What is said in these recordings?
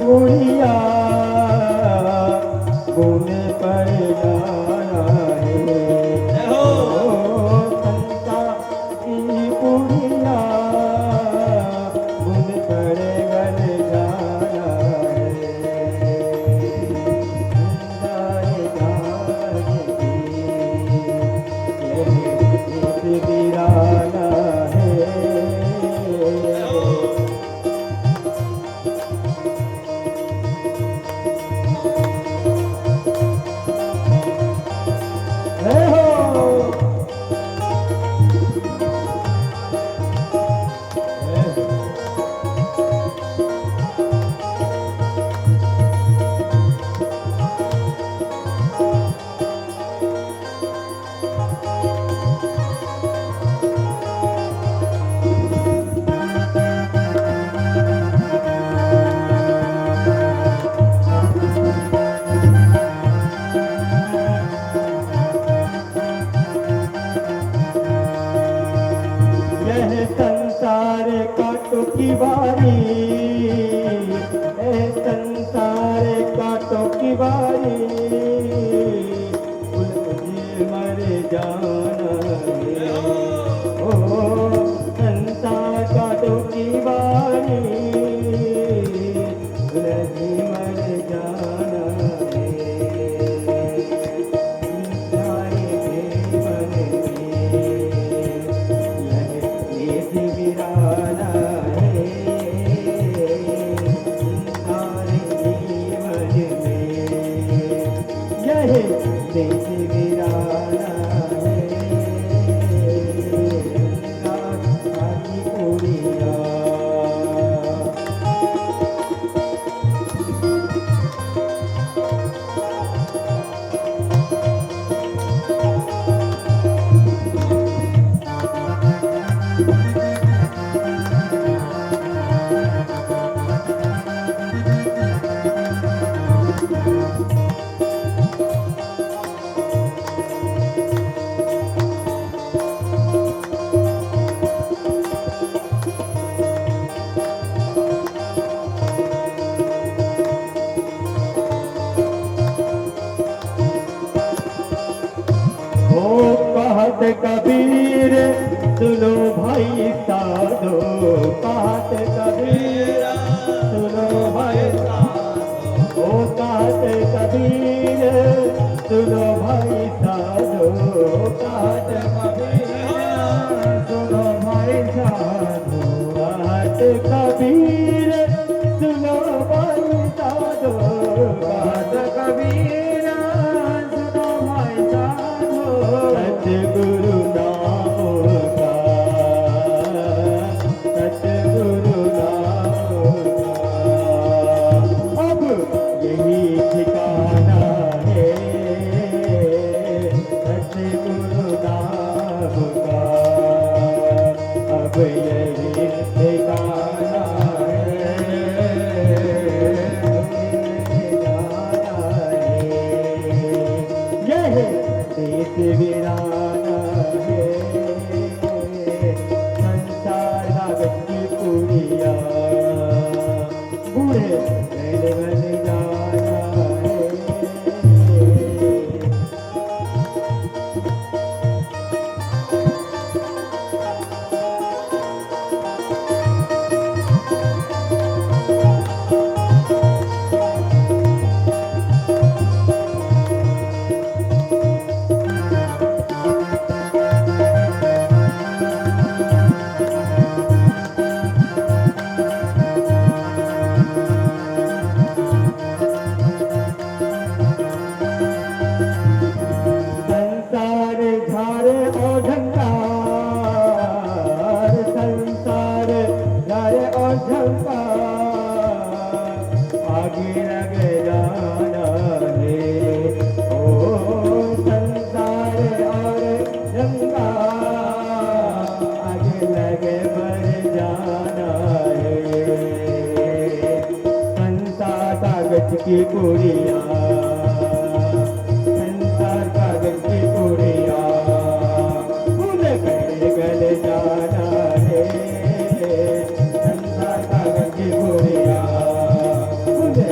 पुड़िया गुण पर जाना है हो संसार की पुड़िया गुण पर गल जाना है वीराना संसार काटो की बारी संसार काटो की बारी मर जाना ओ संसार काटो की बारी मर जाना कबीर सुनो भाई साधो कहत कबीर सुनो भाई साधो ओ कहत कबीर सुनो भाई साधो कहत कबीर सुनो भाई साधो कहत कबीर सुनो भाई साधो कहत कबीर सुनो भाई साधो सतगुरु की पुड़िया संसार कागज की पुड़िया फूल कर गल जाना है संसार कागज की पुड़िया फूल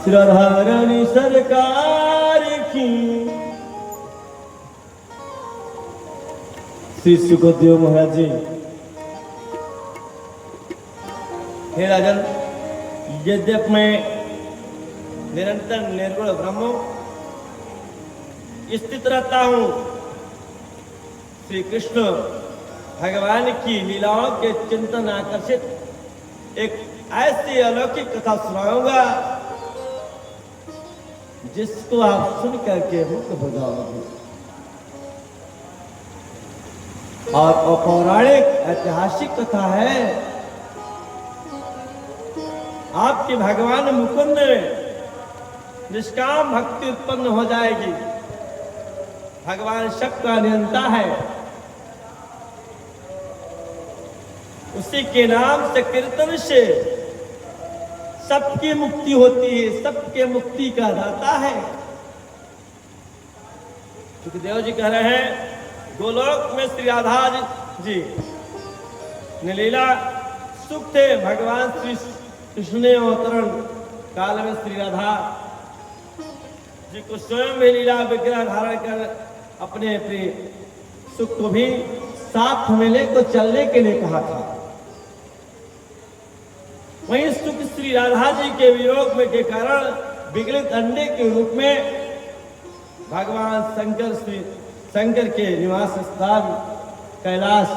श्री राधा रानी सरकार की। श्री सुखदेव महाराज जी, हे राजन, यद्यप मैं निरंतर निर्गुण ब्रह्म स्थित रहता हूं, श्री कृष्ण भगवान की लीलाओं के चिंतन आकर्षित एक ऐसी अलौकिक कथा सुनाऊंगा जिसको आप सुन करके मुक्त हो जाओगे। और पौराणिक ऐतिहासिक कथा है। आपके भगवान मुकुंद में निष्काम भक्ति उत्पन्न हो जाएगी। भगवान सबका नियंता है, उसी के नाम से कीर्तन से सबकी मुक्ति होती है, सबके मुक्ति का दाता है। सुखदेव जी कह रहे हैं, गोलोक में श्री राधा जी ने लीला सुख थे। भगवान श्री कृष्ण ने अवतरण काल में श्री राधा जी को स्वयं में लीला विग्रह धारण कर अपने प्रिय सुख को भी साथ में लेकर चलने के लिए कहा था। वहीं सुख श्री राधा जी के वियोग में के कारण विगलित अंडे के रूप में भगवान शंकर के निवास स्थान कैलाश,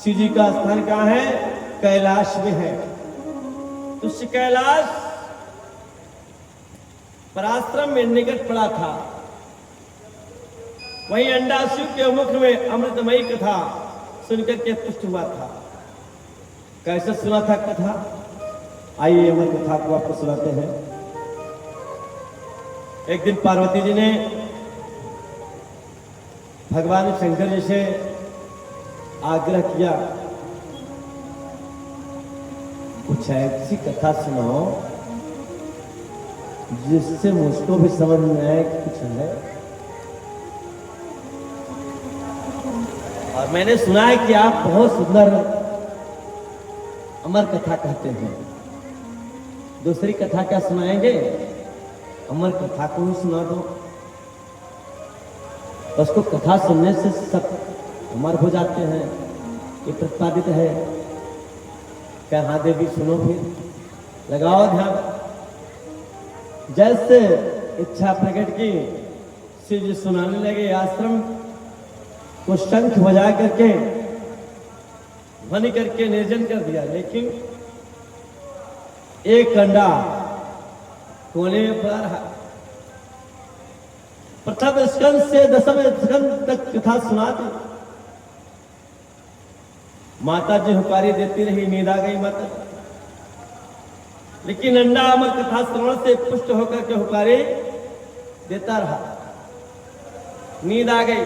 शिव जी का स्थान कहाँ है? कैलाश में है। तो कैलाश पराश्रम में निकट पड़ा था। वहीं अंडा शिव के मुख में अमृतमयी कथा सुनकर के पुष्ट हुआ था। कैसे सुना था कथा? आइए अमर कथा को आपको सुनाते हैं। एक दिन पार्वती जी ने भगवान शंकर जी से आग्रह किया, कुछ ऐसी कथा सुनाओ जिससे मुझको भी समझ में आए कि कुछ है। और मैंने सुना है कि आप बहुत सुंदर अमर कथा कहते हैं। दूसरी कथा क्या सुनाएंगे? अमर कथा को ही सुना दो। उसको कथा सुनने से सब अमर हो जाते हैं, ये प्रतिपादित है। क्या हाँ देवी, सुनो फिर लगाओ ध्यान। जैसे इच्छा प्रकट की, शिव जी सुनाने लगे। आश्रम को शंख बजा करके ध्वनि करके निर्जन कर दिया, लेकिन एक अंडा कोने पर प्रथम स्कंद से दसम स्कंद तक कथा सुना दी। माता जी हुकारी देती रही, नींद आ गई माता, लेकिन अंडा अमर कथा श्रवण से पुष्ट होकर के हुकारी देता रहा। नींद आ गई।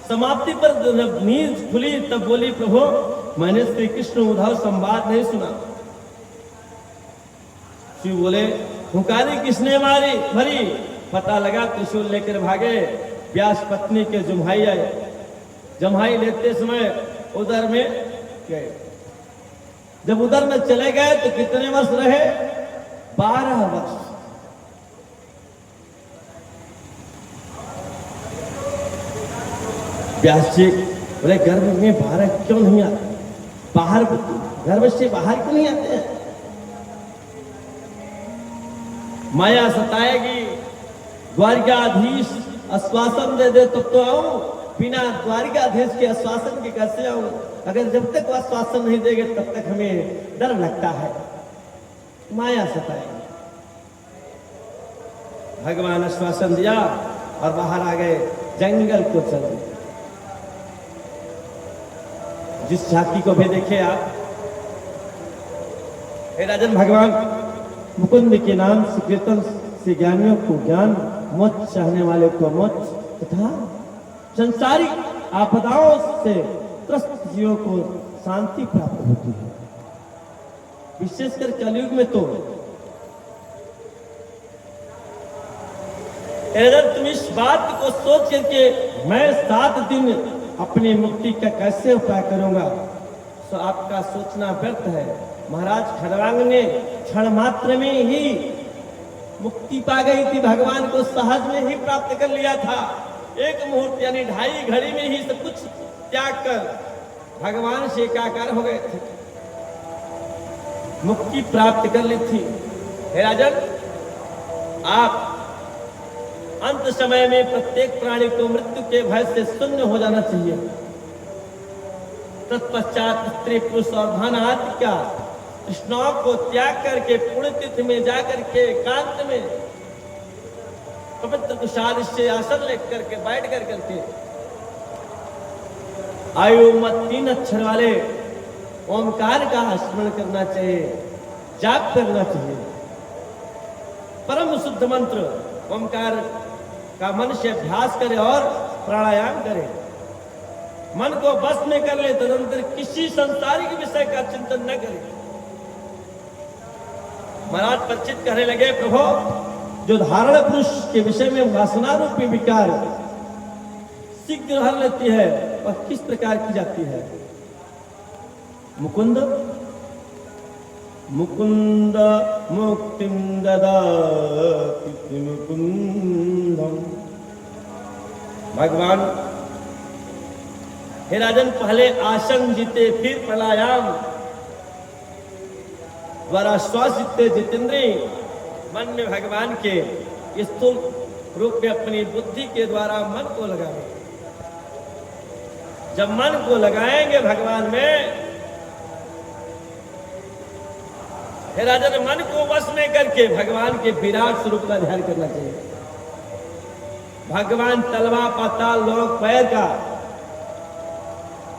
समाप्ति पर जब नींद खुली तब बोली, प्रभु मैंने श्री कृष्ण उद्धव संवाद नहीं सुना। शिव बोले, हुकारी किसने मारी भरी? पता लगा, त्रिशूल लेकर भागे। व्यास पत्नी के जम्हाई आए। जम्हाई लेते समय उधर में गए। जब उधर में चले गए तो कितने वर्ष रहे? 12 वर्ष। व्यास जी बोले, गर्भ में 12 क्यों नहीं आते? बाहर गर्भ से बाहर क्यों नहीं आते हैं? माया सताएगी, द्वारिकाधीश आश्वासन दे दे तब तो आऊं, बिना द्वारिकाधीश के आश्वासन के कैसे आऊं? अगर जब तक वो आश्वासन नहीं देंगे तब तक हमें डर लगता है। माया सताएगी। भगवान आश्वासन दिया और बाहर आ गए, जंगल को चल दिया। जिस झांकी को भी देखे आप, हे राजन, भगवान मुकुंद के नाम से कीर्तन से ज्ञानियों को ज्ञान, मोक्ष चाहने वाले को मोक्ष तथा संसारी आपदाओं से त्रस्त जीवों को शांति प्राप्त होती है। विशेषकर कलयुग में तो अगर तुम इस बात को सोच करके मैं 7 दिन अपनी मुक्ति का कैसे उपाय करूंगा, तो आपका सोचना व्यर्थ है। महाराज खरवांग ने क्षण मात्र में ही मुक्ति पा गई थी, भगवान को सहज में ही प्राप्त कर लिया था। एक मुहूर्त यानी 2.5 घड़ी में ही सब कुछ त्याग कर भगवान से एकाकार हो गए थे, मुक्ति प्राप्त कर ली थी। हे राजन, आप अंत समय में प्रत्येक प्राणी को मृत्यु के भय से शून्य हो जाना चाहिए। तत्पश्चात स्त्री पुरुष और धन आदि का तृष्णाओं को त्याग करके पुण्य तिथि में जाकर के एकांत में पवित्र कुशाल से आसन लेकर करके बैठ कर करके आयु मत 3 अक्षर वाले ओंकार का स्मरण करना चाहिए, जाप करना चाहिए। परम शुद्ध मंत्र ओंकार का मन से अभ्यास करे और प्राणायाम करे, मन को बस में कर ले, तदंतर किसी संसारिक विषय का चिंतन न करे। महाराज परिचित कहने लगे, प्रभु जो धारण पुरुष के विषय में वासना रूपी विकार शीघ्र हर लेती है वह किस प्रकार की जाती है? मुकुंद मुकुंद मुक्तिम ददाति मुकुंदम। भगवान हे राजन, पहले आसन जीते फिर प्राणायाम द्वारा श्वास जीते जितेंद्रिय मन में भगवान के स्थूल रूप में अपनी बुद्धि के द्वारा मन को लगाए। जब मन को लगाएंगे भगवान में, हे राजन, मन को वश में करके भगवान के विराट स्वरूप का ध्यान करना चाहिए। भगवान तलवा पाताल लोक पैर का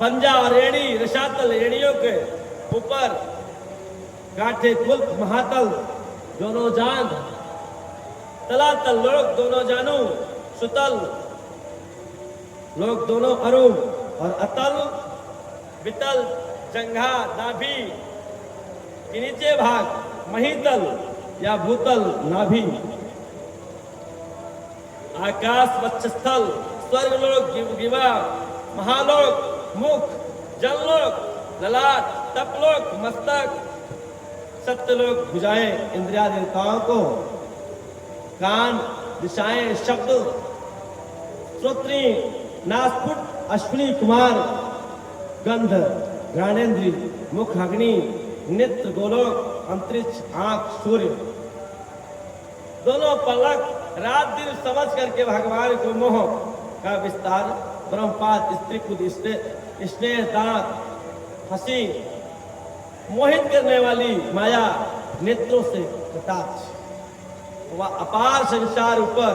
पंजा और एड़ी रसातल एड़ियों के ऊपर कांटे कुल्प महातल दोनों जान, तलातल लोक दोनों जानू, सुतल लोक दोनों अरुण और अतल वितल जंघा नाभि के नीचे भाग महीतल या भूतल नाभि, आकाश वक्षस्थल स्वर्गलोक गिवा महालोक मुख जललोक ललाट तपलोक मस्तक सत्यलोक भुजाएं इंद्रिया देवताओं को, कान दिशाएं शब्द श्रोत्री नासपुट अश्विनी कुमार गंध घ्राणेन्द्रिय मुख अग्नि नेत्र गोलोक अंतरिक्ष आंख सूर्य, दोनों पलक रात दिन समझ करके भगवान को मोह का विस्तार ब्रह्मपात स्त्री कुद स्नेह दांत हंसी मोहित करने वाली माया नेत्रों से कटाक्ष, वह अपार संसार ऊपर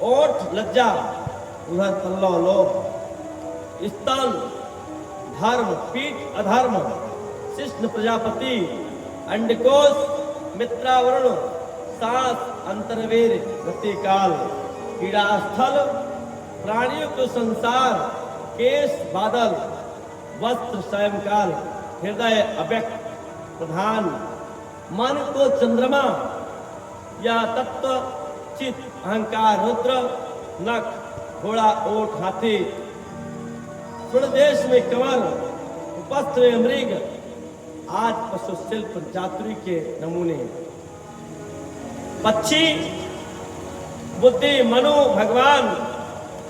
ओठ लज्जा उधर तल्लो लोभ स्तन धर्म पीठ अधर्म शिष्ण प्रजापति अंडकोश मित्रावरण सांस अंतर्वेद गति काल कीड़ा स्थल प्राणियों को संसार केश बादल वस्त्र सायंकाल हृदय अव्यक्त प्रधान मन को चंद्रमा या तत्व चित अहंकार रुद्र नख घोड़ा ओठ हाथी देश में कंवर उपस्थ में मृग आज पशु शिल्प चातुरी के नमूने पक्षी बुद्धि मनु भगवान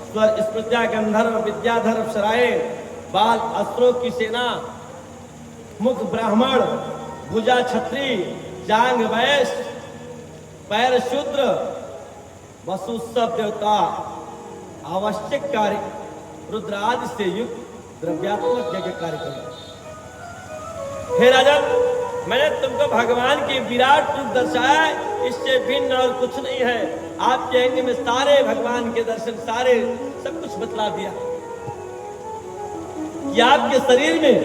स्वर स्मृत्या गंधर्व विद्याधर सराय बाल अस्त्रों की सेना मुख ब्राह्मण भुजा छत्री जांग वैश्य पैर शूद्र वसु सब देवता आवश्यक कार्य रुद्र आदि से युक्त द्रव्यात्मक यज्ञ कार्य करें। हे राजन, मैंने तुमको भगवान की विराट रूप दर्शाया, इससे भिन्न और कुछ नहीं है। आपके अंग में सारे भगवान के दर्शन सारे सब कुछ बतला दिया कि आपके शरीर में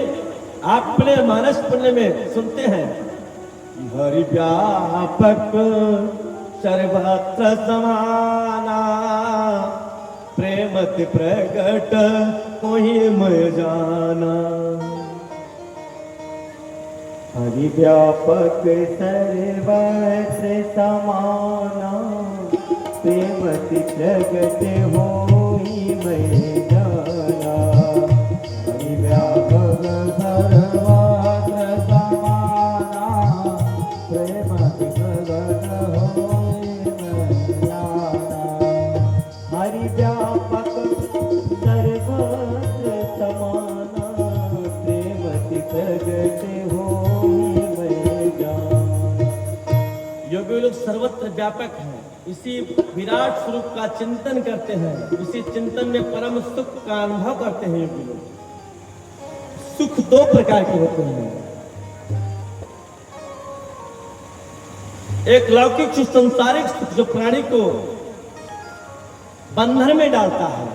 आप अपने मानस पुण्य में सुनते हैं हरि व्यापक सर्वत्र समाना प्रेमति प्रकट कोई मय जाना। हरि व्यापक सर्वत्र समाना प्रेमति प्रकट होई मैं जाना। हरि व्यापक सर्वत्र समाना प्रेमति प्रकट होई सर्वत्र व्यापक है। इसी विराट स्वरूप का चिंतन करते हैं, इसी चिंतन में परम सुख का अनुभव करते हैं योगी लोग। सुख दो प्रकार के होते हैं, एक लौकिक सुख, संसारिक सुख जो प्राणी को बंधन में डालता है,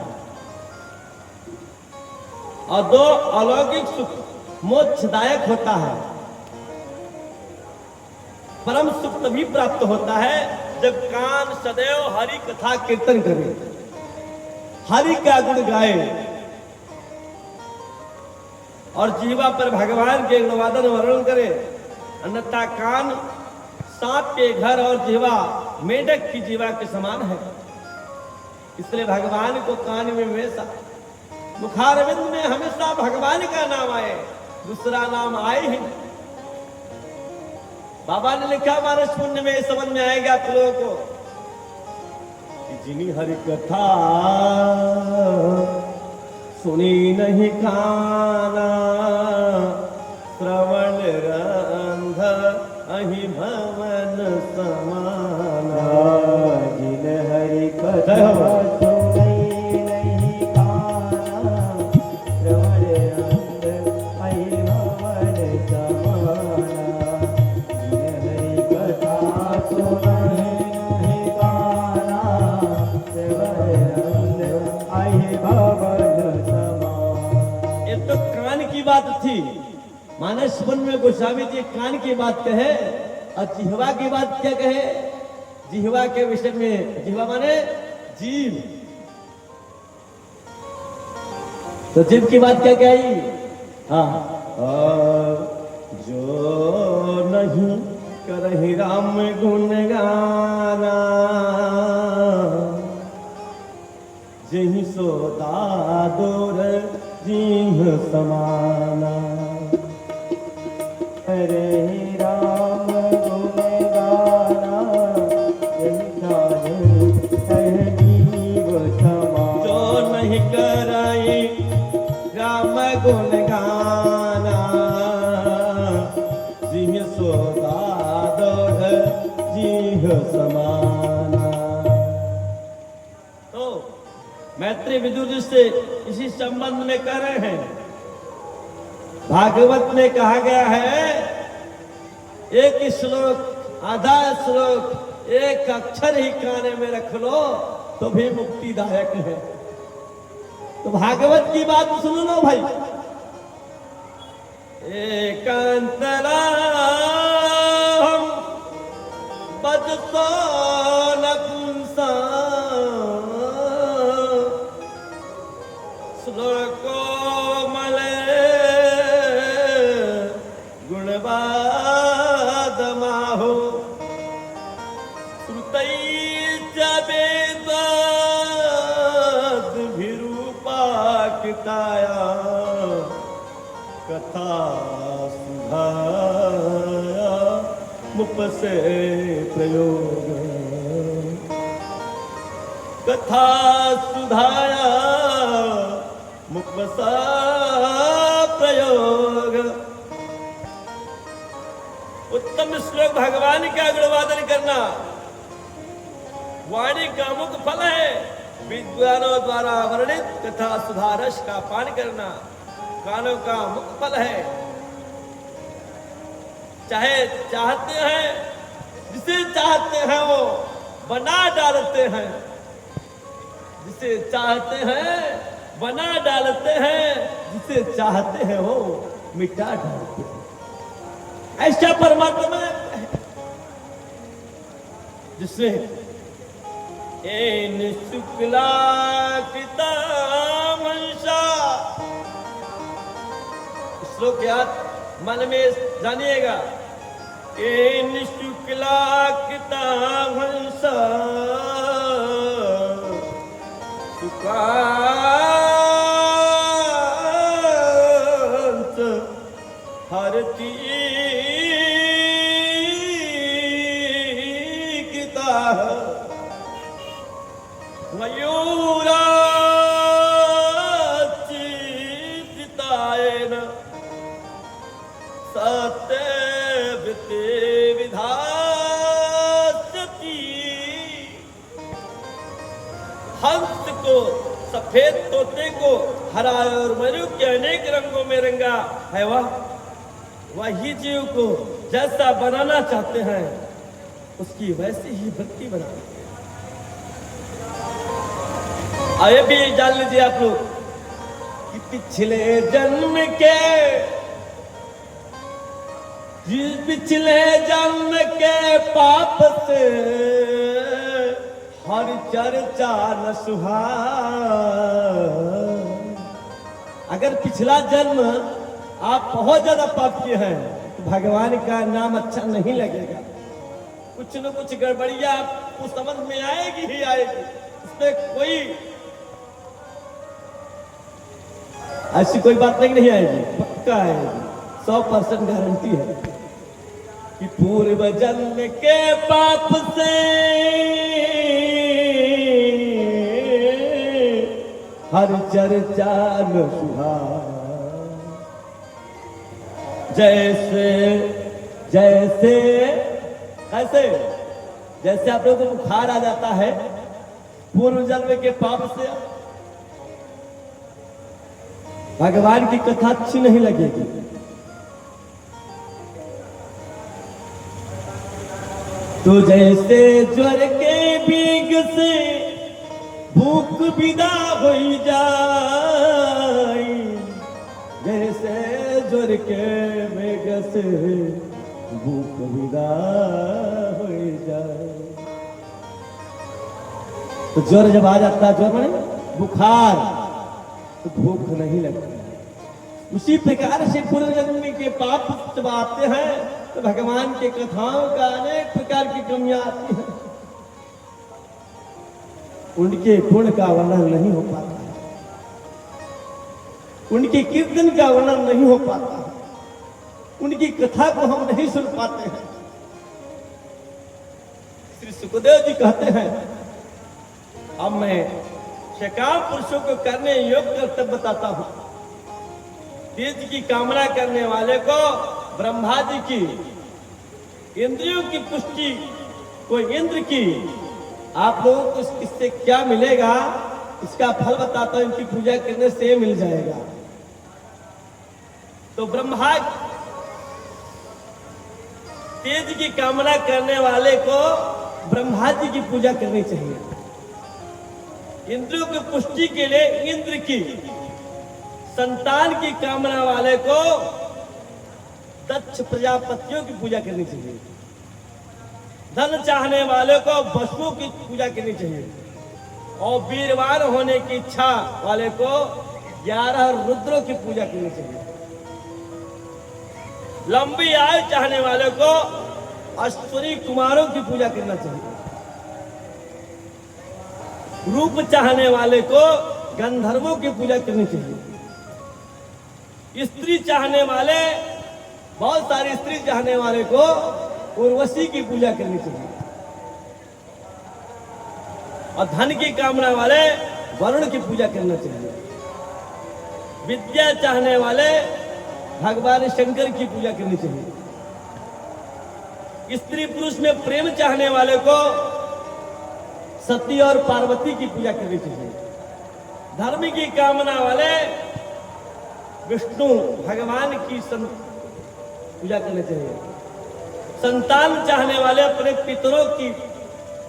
और दो अलौकिक सुख मोक्षदायक होता है। परम सुख तभी प्राप्त होता है जब कान सदैव हरि कथा कीर्तन करे, हरि का गुण गाए और जीवा पर भगवान के गुणवादन वर्णन करे। अन्यथा कान सांप के घर और जीवा मेढक की जीवा के समान है। इसलिए भगवान को कान में हमेशा, मुखारविंद में हमेशा भगवान का नाम आए, दूसरा नाम आए ही नहीं। बाबा ने लिखा मानस पुण्य में, समझ में आएगा आप लोगों को कि जिनी हरि कथा सुनी नहीं काना, श्रवण रंध अहि भवन समाना। जिन हरि कथा सुनी नहीं काना, श्रवण रंध अहि भवन समाना। जिन हरि कथा सुनी नहीं काना, श्रवण रंध अहि भवन समाना। ये तो कान की बात थी। मानस वन में गोस्वामी जी कान की बात कहे और जिह्वा की बात क्या कहे? जिह्वा के विषय में, जिह्वा माने जीव, तो जीव की बात क्या कही? जो नहीं करहि राम गुण गाना, जिहि सो दादोर जीह समाना। हरे राम गुण गाना, यही जाने सहजीव समाना। जो नहीं कराई राम गुण गाना, जिह सो दादोर जीह समाना। तो मैत्री विदुर जी से इसी संबंध में कर रहे हैं। भागवत में कहा गया है, एक श्लोक, आधा श्लोक, एक अक्षर ही कान में रख लो तो भी मुक्तिदायक है। तो भागवत की बात सुन लो भाई। एकांतरा बजसो न पुंसा, श्लोको मले गुणवाद माहो, श्रुतै च वेदाद् विरूपाकिताया, कथा सुधाया मुपसे प्रयोग। कथा सुधाया मुपसा प्रयोग। उत्तम श्लोक भगवान का गुणवादन करना वाणी का मुख फल है। विद्वानों द्वारा वर्णित कथा सुधारस का पान करना कानों का मुख फल है। चाहे चाहते हैं, जिसे चाहते हैं वो बना डालते हैं, जिसे चाहते हैं बना डालते हैं, जिसे चाहते हैं वो मिटा डालते हैं। ऐसा परमात्मा है जिसने एन शुक्ला कृता मनसा, श्लोक याद मन में जानिएगा। एन शुक्ला कृता मनसा सुकांत हरती मयूराचितायन सत्य विधास्यति सफेद तोते को हरा और मयूर के अनेक रंगों में रंगा है वही जीव को जैसा बनाना चाहते हैं उसकी वैसी ही भक्ति बना। आइए भी जान लीजिए आप लोग कि पिछले जन्म के पाप से हर चर्चा न सुहाए। अगर पिछला जन्म आप बहुत ज्यादा पाप किए हैं तो भगवान का नाम अच्छा नहीं लगेगा। कुछ न कुछ गड़बड़ियां आपको समझ में आएगी ही आएगी, इसमें कोई ऐसी कोई बात नहीं आएगी, पक्का आएगी, 100% गारंटी है कि पूर्व जन्म के पाप से हर चर्चा न सुहाए। जैसे जैसे ऐसे जैसे आप लोगों को बुखार आ जाता है पूर्व जन्म के पाप से, भगवान की कथा अच्छी नहीं लगेगी। तो जैसे ज्वर के बीग से भूख विदा हो जाए, जैसे ज्वर के बेग से भूख विदा हो जाए। तो ज्वर जब आ जाता है, ज्वर माने बुखार, तो भूख नहीं लगती। उसी प्रकार से पूर्व जन्म के पाप जब आते हैं तो भगवान के कथाओं का अनेक प्रकार की कमियां आती हैं, उनके गुण का वर्णन नहीं हो पाता है, उनके कीर्तन का वर्णन नहीं हो पाता है, उनकी कथा को हम नहीं सुन पाते हैं। श्री सुखदेव जी कहते हैं, अब मैं सकाम पुरुषों को करने योग्य कर्तव्य बताता हूं। तेज की कामना करने वाले को ब्रह्मा जी की इंद्रियों की पुष्टि को इंद्र की, आप लोगों को इससे क्या मिलेगा इसका फल बताता हूं, इनकी पूजा करने से मिल जाएगा। तो ब्रह्मा तेज की कामना करने वाले को ब्रह्मा जी की पूजा करनी चाहिए। इंद्रियों की पुष्टि के लिए इंद्र की, संतान की कामना वाले को दक्ष प्रजापतियों की पूजा करनी चाहिए। धन चाहने वाले को वसुओं की पूजा करनी चाहिए और वीरवान होने की इच्छा वाले को 11 रुद्रों की पूजा करनी चाहिए। लंबी आयु चाहने वाले को अश्विनी कुमारों की पूजा करना चाहिए। रूप चाहने वाले को गंधर्वों की पूजा करनी चाहिए। स्त्री चाहने वाले, बहुत सारी स्त्री चाहने वाले को उर्वशी की पूजा करनी चाहिए। और धन की कामना वाले वरुण की पूजा करना चाहिए। विद्या चाहने वाले भगवान शंकर की पूजा करनी चाहिए। स्त्री पुरुष में प्रेम चाहने वाले को सती और पार्वती की पूजा करनी चाहिए। धर्म की कामना वाले विष्णु भगवान की पूजा करनी चाहिए। संतान चाहने वाले अपने पितरों की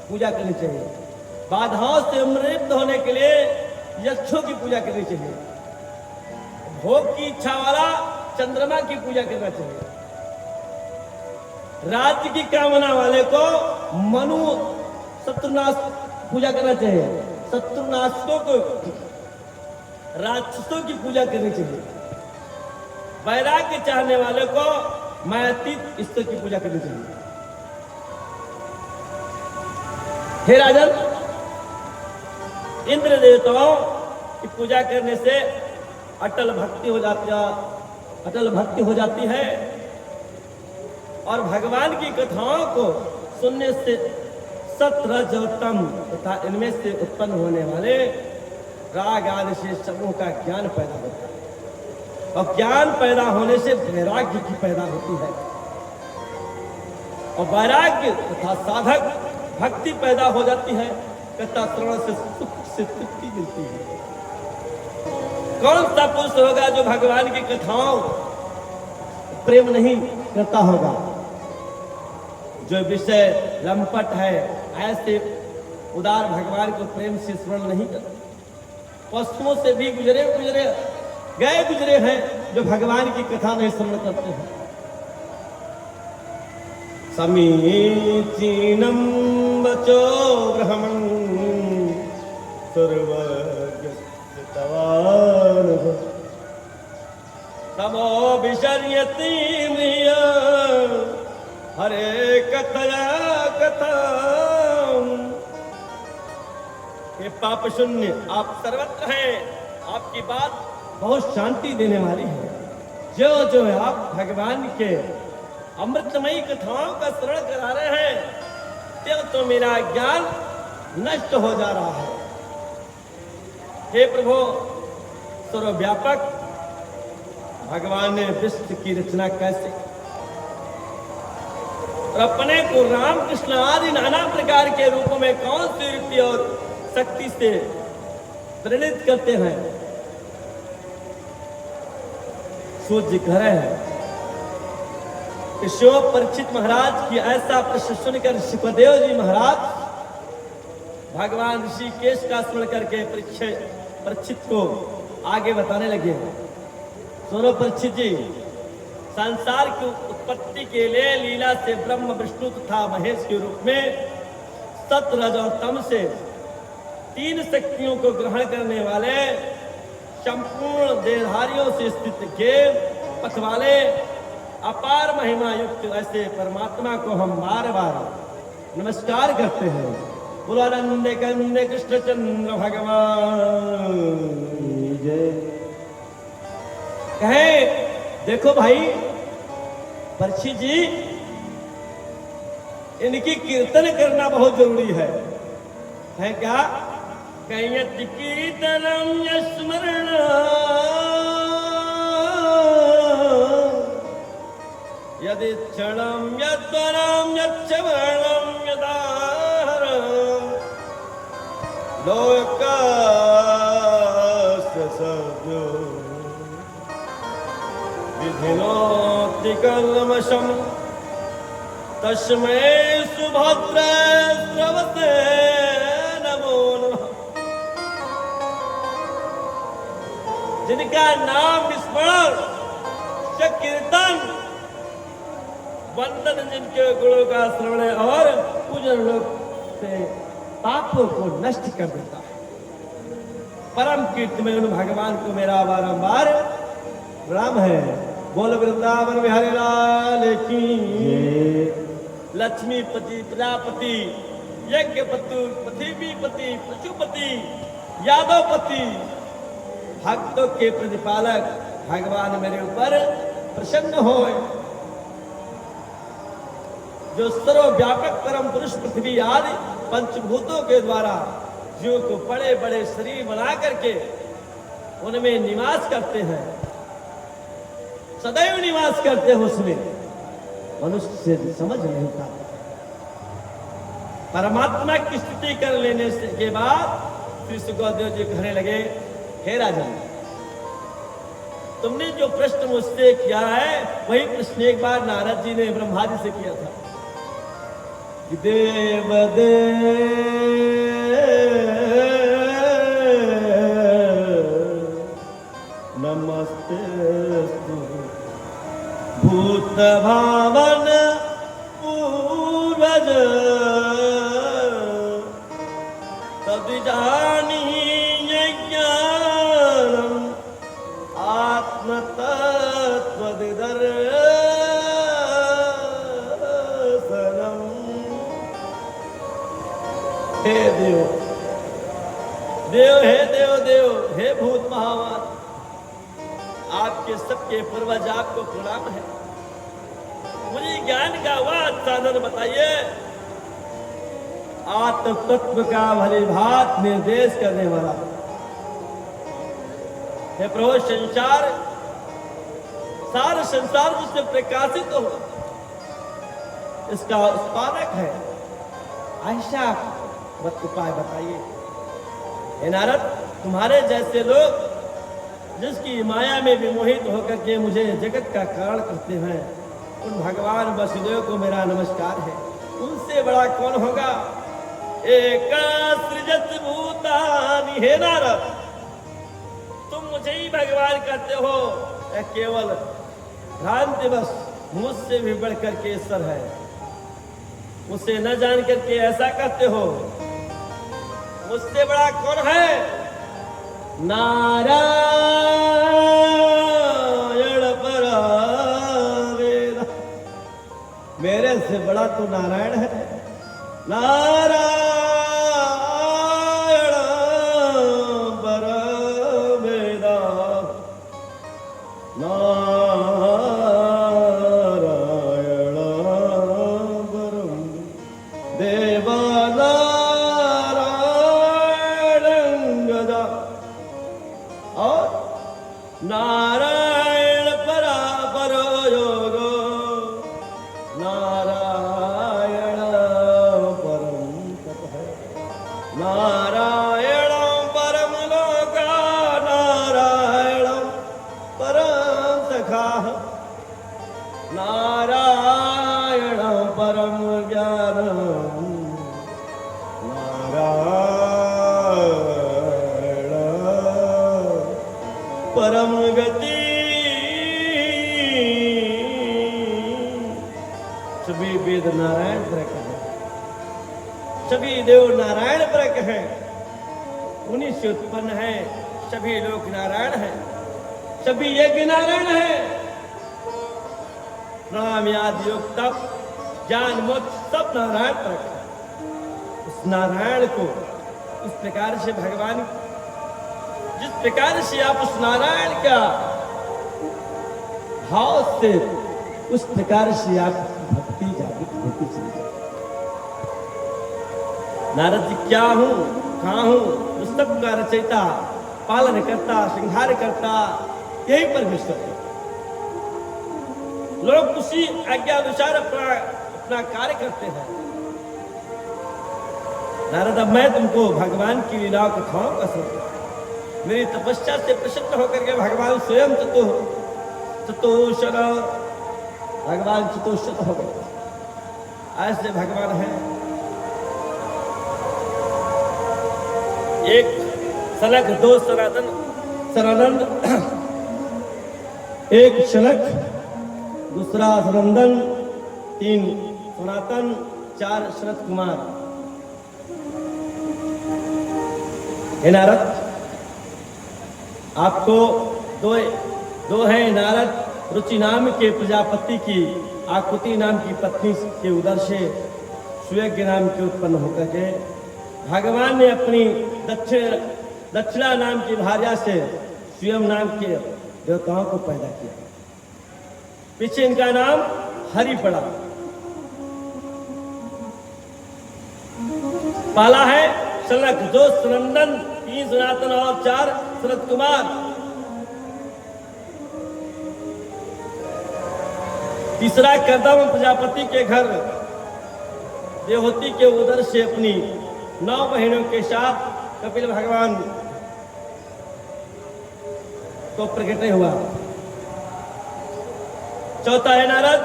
पूजा करनी चाहिए। बाधाओं से मुक्त होने के लिए यक्षों की पूजा करनी चाहिए। भोग की इच्छा वाला चंद्रमा की पूजा करना चाहिए। राज्य की कामना वाले को मनु शत्रुनाश पूजा करना चाहिए। शत्रुनाशकों को राक्षसों की पूजा करनी चाहिए। वैराग्य चाहने वाले को मायातीत ईश्वर की पूजा करनी चाहिए। हे राजन, इंद्र देवताओं की पूजा करने से अटल भक्ति हो जाती है और भगवान की कथाओं को सुनने से सत्रजोत्तम तथा इनमें से उत्पन्न होने वाले राग आदि से समूह का ज्ञान पैदा होता है और ज्ञान पैदा होने से वैराग्य की पैदा होती है और वैराग्य तथा साधक भक्ति पैदा हो जाती है। कथा श्रवण से सुख से तृप्ति मिलती है। कौन सा पुरुष होगा जो भगवान की कथाओं प्रेम नहीं करता होगा? जो विषय लंपट है, ऐसे उदार भगवान को प्रेम से स्मरण नहीं करते। पशुओं से भी गुजरे हैं जो भगवान की कथा नहीं स्मरण करते हैं। समीचीनम वचो ब्रह्मण सर्वज्ञ तमो विशर्यति म्रिय हरे कथया कथा। ये पाप शून्य आप सर्वत्र हैं, आपकी बात बहुत शांति देने वाली है। जो है आप भगवान के अमृतमयी कथाओं का श्रवण करा रहे हैं, तब तो मेरा ज्ञान नष्ट हो जा रहा है। हे प्रभु सर्वव्यापक, भगवान ने विश्व की रचना कैसे और अपने को राम कृष्ण आदि नाना प्रकार के रूपों में कौन सी युक्ति और शक्ति से प्रेरित करते हैं? सूर्य कह रहे हैं कि शिव परीक्षित महाराज की ऐसा प्रश्न सुनकर ऋषिपदेव जी महाराज भगवान ऋषिकेश का स्मरण करके परीक्षित को आगे बताने लगे। सुनो परीक्षित जी, संसार की उत्पत्ति के लिए लीला से ब्रह्म विष्णु तथा महेश के रूप में सत्य रज और तम से तीन शक्तियों को ग्रहण करने वाले संपूर्ण देहधारियों से स्थित के पथ वाले अपार महिमा युक्त ऐसे परमात्मा को हम बार बार नमस्कार करते हैं। बोलो आनंद कंद कृष्ण चंद्र भगवान जय। कहे देखो भाई परीक्षित जी, इनकी कीर्तन करना बहुत जरूरी है क्या? कयत कीर्तनम स्मरण यदि क्षणम यद्वरम यच्छवर्णम यदाहरम लोकस्य सद्यो विधिनोति कल्मषम् तस्मै सुभद्रे श्रवते नमो नमः। जिनका नाम स्मरण से कीर्तन वंदन, जिनके गुणों का श्रवण और पूजन लोग से पापों को नष्ट कर देता है। परम कीर्ति में उन भगवान को मेरा बारंबार प्रणाम है। बोल वृंदावन बिहारी लाल की। लक्ष्मीपति प्रजापति यज्ञपति पृथ्वीपति पशुपति यादवपति भक्तों के प्रतिपालक भगवान मेरे ऊपर प्रसन्न हो। जो सर्वव्यापक परम पुरुष पृथ्वी आदि पंचभूतों के द्वारा जीव को बड़े बड़े शरीर बना करके उनमें निवास करते हैं, सदैव निवास करते हैं, उसमें मनुष्य से समझ नहीं पाता। परमात्मा की स्तुति कर लेने से के बाद श्री सुखदेव जी कहने लगे, हे राजन, तुमने जो प्रश्न मुझसे किया है वही प्रश्न एक बार नारद जी ने ब्रह्मा जी से किया था कि देव नमस्ते भूत भावन पूर्वज तद्जानी ज्ञानम आत्मतत्वदर्शनम। हे देव हे देव हे भूत महावान, आपके सबके पूर्वज आपको प्रणाम है। मुझे ज्ञान का वह साधन बताइए, आत्म तत्व का भली भांति निर्देश करने वाला। हे प्रभु, सारा संसार जिससे प्रकाशित हो इसका उत्पादक है, ऐसा उपाय बताइए। हे नारद, तुम्हारे जैसे लोग जिसकी माया में विमोहित होकर के मुझे जगत का कारण करते हैं, उन भगवान वसुदेव को मेरा नमस्कार है। उनसे बड़ा कौन होगा? एक सृजत भूतानि, हे नारद, तुम मुझे ही भगवान कहते हो, यह केवल भ्रांति बस मुझसे भी बढ़कर के ईश्वर है। मुझसे न जान करके ऐसा कहते हो। मुझसे बड़ा कौन है? नारायण परमेश्वर। मेरे से बड़ा तो नारायण है। नारायण परमेश्वर, नारायण परम देवा, नारायण गदा और नारायण परा परो योगो, नारायण परम तप है, नारायण परम लोका, नारायण परम सखा, नारायण परम ज्ञान, नारायण परम गति। सभी वेद नारायण पर है, सभी देव नारायण पर है, उन्हीं से उत्पन्न है। सभी लोग नारायण हैं, सभी यज्ञ नारायण है। प्राणायाम आदि योग तप ज्ञान मोक्ष सब नारायण पर है। उस नारायण को इस प्रकार से भगवान, जिस प्रकार से आप उस नारायण का भाव से, उस प्रकार से आप भक्ति जागृत होती चली जाए। नारद जी क्या हूं, कहां हूं? उस सब का रचयिता, पालन करता, श्रृंगार करता यही परमेश्वर है। लोग उसी आज्ञा अनुसार अपना कार्य करते हैं। नारद, अब मैं तुमको भगवान की लीलाओं को खाऊं कसम। मेरी तपस्या से प्रसन्न होकर के भगवान स्वयं चतुष्र, भगवान चतुष्र हो गए। ऐसे भगवान है। एक सनक, दो सनातन सनानंद, एक शनक, दूसरा सनंदन, तीन सनातन, चार शरत कुमार। हे नारद, आपको दो हैं नारद। रुचि नाम के प्रजापति की आकृति नाम की पत्नी के उदर से सुयज्ञ नाम के उत्पन्न होकर के भगवान ने अपनी दक्षिणा नाम की भार्या से स्वयं नाम के देवताओं को पैदा किया। पीछे इनका नाम हरि पड़ा। पाला है सनक, दो सनंदन, तीन सनातन और चार शरत कुमार। तीसरा कर्दम प्रजापति के घर देवहूति के उदर से अपनी 9 बहनों के साथ कपिल भगवान को प्रकट हुआ। चौथा है नारद,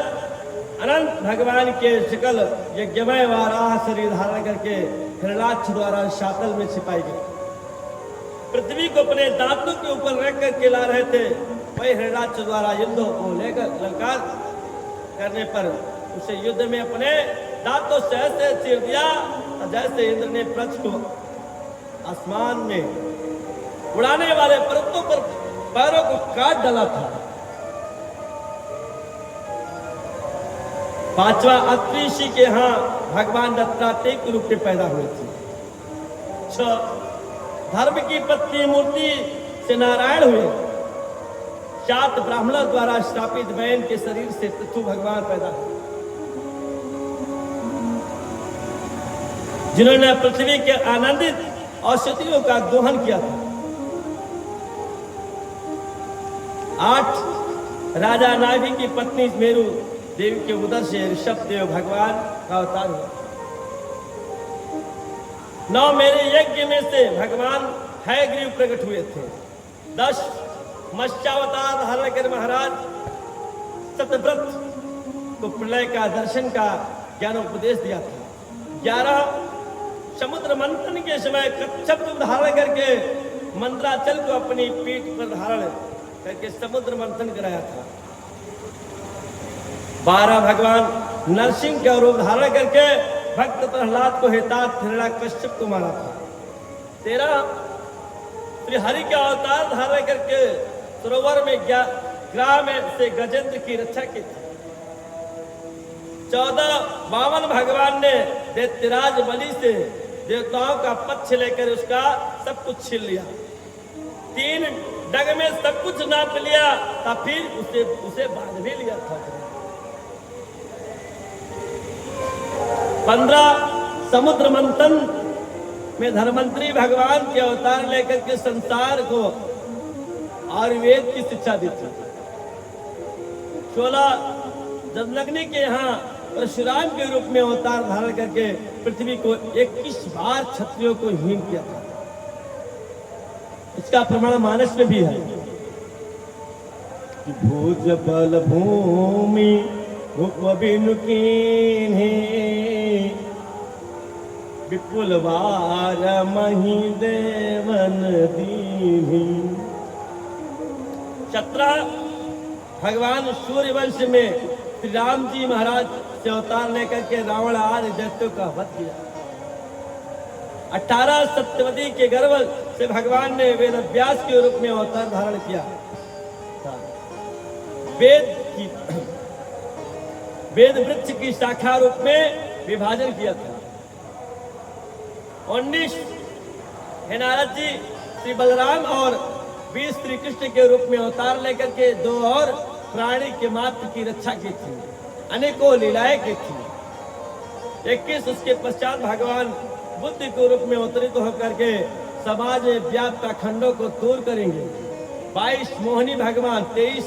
अनंत भगवान के शकल यज्ञमय वाराह शरीर धारण करके हिरणाक्ष द्वारा शातल में छिपाई गई। पृथ्वी को अपने दांतों के ऊपर रख करके ला रहे थे। वही हिरणाक्ष द्वारा युद्ध को लेकर ललकार करने पर उसे युद्ध में अपने दांतों से ऐसे चीर दिया जैसे इंद्र ने पृथ्वी को आसमान में उड़ाने वाले पर्वतों पर पैरों को काट डाला था। पांचवा अत्रि ऋषि के यहाँ भगवान दत्तात्रेय के रूप में पैदा हुए थे। 6 धर्म की पत्नी मूर्ति से नारायण हुए। 7 ब्राह्मणों द्वारा स्थापित बैन के शरीर से पृथु भगवान पैदा हुए, जिन्होंने पृथ्वी के आनंदित औषधियों का दोहन किया था। 8 राजा नाभि की पत्नी मेरु देवी के उदर से ऋषभ देव भगवान का अवतार हुआ। 9 मेरे यज्ञ में से भगवान हयग्रीव प्रकट हुए थे। 10 मत्स्यावतार धारण कर महाराज सतव्रत को प्रलय का दर्शन का ज्ञानोपदेश दिया था। 11 समुद्र मंथन के समय कच्छप रूप धारण करके मंत्राचल को अपनी पीठ पर धारण करके समुद्र मंथन कराया था। 12 भगवान नरसिंह का रूप धारण करके भक्त प्रहलाद को हितार्थ हिरण्याकश्यप को मारा था। 13 श्री हरि का अवतार धारण करके सरोवर में ग्राम से गजेंद्र की रक्षा की थी। 14 वामन भगवान ने दैत्यराज बलि से देवताओं का पक्ष लेकर उसका सब कुछ छीन लिया। 3 डग में सब कुछ नाप लिया था, फिर उसे बांध भी लिया था। 15 समुद्र मंथन में धर्मंत्री भगवान के अवतार लेकर के संसार को आयुर्वेद की शिक्षा दी थी। 16 जमदग्नि के यहाँ परशुराम के रूप में अवतार धारण करके पृथ्वी को 21 बार क्षत्रियों को हीन किया था। इसका प्रमाण मानस में भी है कि भुज बल भूमि उपबिनु कीन्हे विपुल वार मही देवन दीन्हि। 17 भगवान सूर्यवंश में श्री राम जी महाराज से अवतार लेकर के रावण आदि दैत्यों का वध किया। 18 सत्यवती के गर्भ से भगवान ने वेद व्यास के रूप में अवतार धारण किया। वेद वृक्ष की शाखा रूप में विभाजन किया था। 19 हे नारद जी श्री बलराम और 20 श्री कृष्ण के रूप में अवतार लेकर के 2 और प्राणी के मात्र की रक्षा की थी, अनेकों लीलाएं की थी। 21 उसके पश्चात भगवान बुद्ध के रूप में अवतरित होकर के समाज में व्याप्त खंडों को दूर करेंगे। 22 मोहिनी भगवान, 23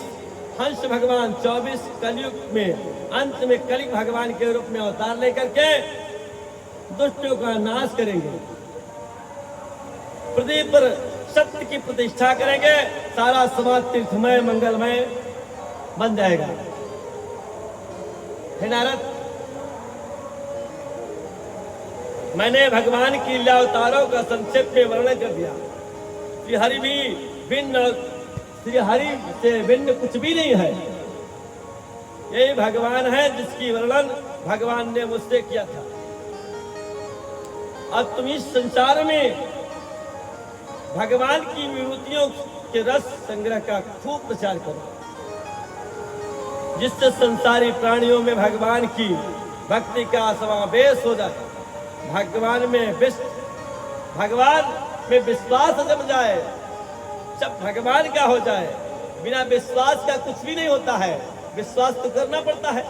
हंस भगवान, 24 कलयुग में अंत में कलिक भगवान के रूप में अवतार लेकर के दुष्टों का नाश करेंगे। पृथ्वी पर सत्य की प्रतिष्ठा करेंगे, सारा समाज तीर्थमय मंगलमय बन जाएगा। हे नारद, मैंने भगवान की लीला अवतारों का संक्षेप में वर्णन कर दिया। श्री हरि भी भिन्न, श्री हरि से भिन्न कुछ भी नहीं है। यही भगवान है जिसकी वर्णन भगवान ने मुझसे किया था। अब तुम इस संसार में भगवान की विभूतियों के रस संग्रह का खूब प्रचार करो, जिससे संसारी प्राणियों में भगवान की भक्ति का समावेश हो जाए, भगवान में विश्वास जम जाए, सब भगवान का हो जाए। बिना विश्वास का कुछ भी नहीं होता है, विश्वास तो करना पड़ता है।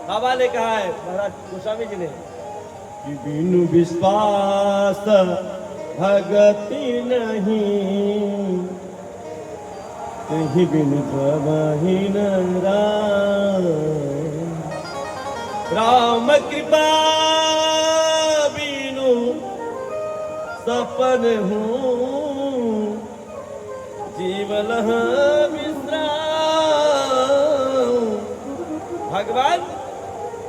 बाबा ने कहा है, महाराज गोस्वामी जी ने, कि बिनु विश्वास भगति नहीं, तेहि बिनु प्रवहीन राम कृपा बिनु सपन हूँ, जीवन विश्राम। भगवान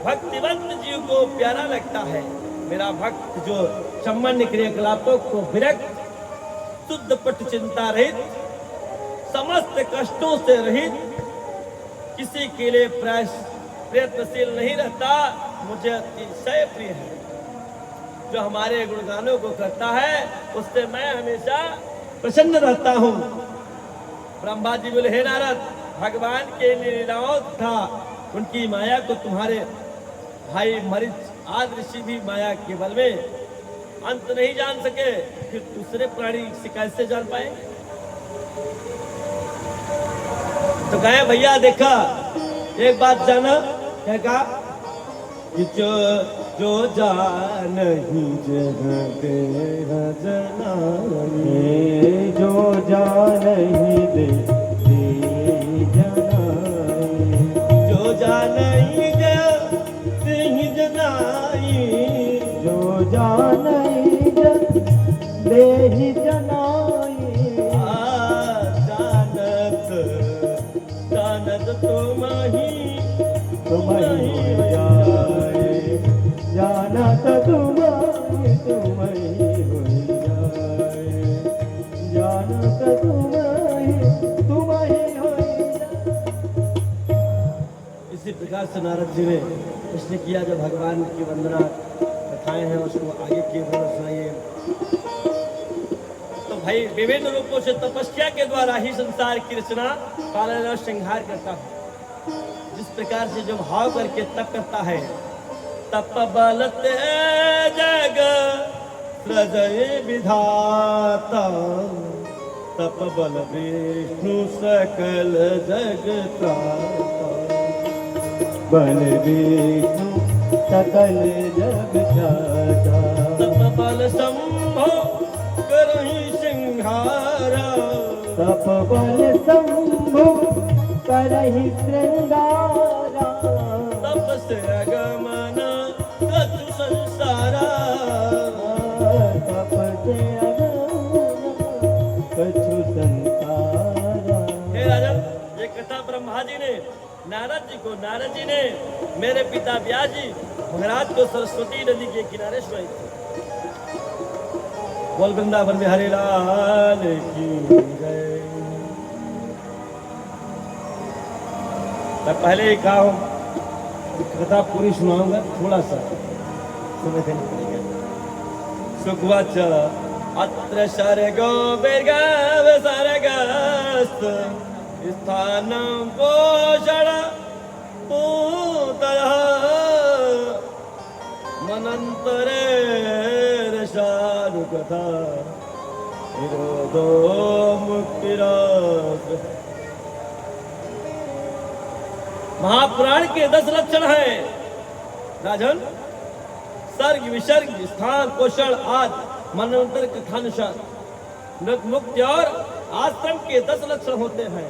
भक्तिवंत जीव को प्यारा लगता है। मेरा भक्त जो संबंध क्रियाकलापों को विरक्त, शुद्ध पट चिंता रहित, समस्त कष्टों से रहित, किसी के लिए प्रयत्नशील नहीं रहता, मुझे अतिशय प्रिय है। जो हमारे गुणगानों को करता है उससे मैं हमेशा प्रसन्न रहता हूँ। ब्रह्मा जी बोले, हे नारद, भगवान के लीलाओं था उनकी माया को तुम्हारे भाई मरीच आदि ऋषि भी माया के बल में अंत नहीं जान सके, फिर दूसरे प्राणी से कैसे जान पाएंगे? तो कहे, भैया देखा, एक बात जाना, क्या कहा कि जो जान ही जगत जनाए, जो जान ही दे जनाए, जो जान ही जनाई, जो जान ही दे जनाए, जान तुम्हें हो जाए, जानत तुम्हें तुम्हें हो जाए, जानत तुम्हें हो जाए। इसी प्रकार से नारद जी ने इसने किया, जब भगवान की वंदना कथाएं हैं उसको आगे की विवरण सुनाइए। तो भाई विभिन्न रूपों से तपस्या के द्वारा ही संसार की रचना पालन और श्रृंगार करता है। जिस प्रकार से जो भाव करके तप करता है, तप बल जग हृदय विधाता, तप बल विष्णु सकल जग त्राता, बल विष्णु सकल जग त्राता, तप बल शंभो करहि सिंहारा, तप बल शंभु करहि श्रृंगारा, तप से अगमन कछु संसारा। तप से अगमन कछु संसारा। हे राजन, ये कथा ब्रह्मा जी ने नारद जी ने मेरे पिता व्यास जी महाराज को सरस्वती नदी के किनारे सुनाई थी। बोल वृंदावन बिहारी लाल की जय। मैं पहले ही कहा हूं, कथा पूरी सुनाऊंगा, थोड़ा सा समय देना पड़ेगा। सुखवच अत्र सर्गो बिर्गव सर्गस्त, स्थानं पोषण पूतः, मनंतरे रसानुकथा, निरोधो मुक्तिरास। महापुराण के 10 लक्षण हैं राजन। सर्ग विसर्ग स्थान पोषण आदि मनवंतर कथानुसार मृत मुक्ति और आश्रम के 10 लक्षण होते हैं।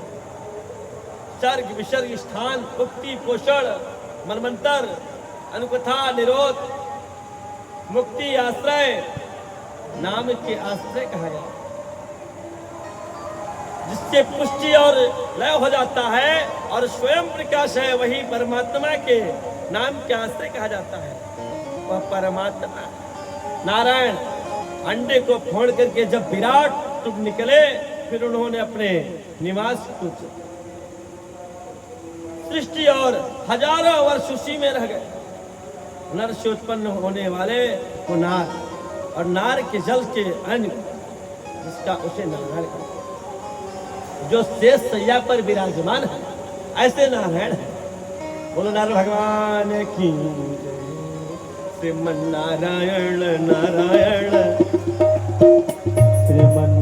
सर्ग विसर्ग स्थान मुक्ति पोषण मनवंतर अनुकथा निरोध मुक्ति आश्रय नाम के आश्रय कहा गया, जिससे पुष्टि और लय हो जाता है और स्वयं प्रकाश है, वही परमात्मा के नाम के आश्रय कहा जाता है। वह परमात्मा नारायण अंडे को फोड़ करके जब विराट रूप निकले, फिर उन्होंने अपने निवास को सृष्टि और हजारों वर्ष उसी में रह गए। नर से उत्पन्न होने वाले वो नार, और नार के जल के अन्न जिसका उसे नारायण कहते, जो शेष सैया पर विराजमान है, ऐसे नारायण है। बोलो नारायण भगवान की जय। श्रीमन नारायण नारायण श्रीमन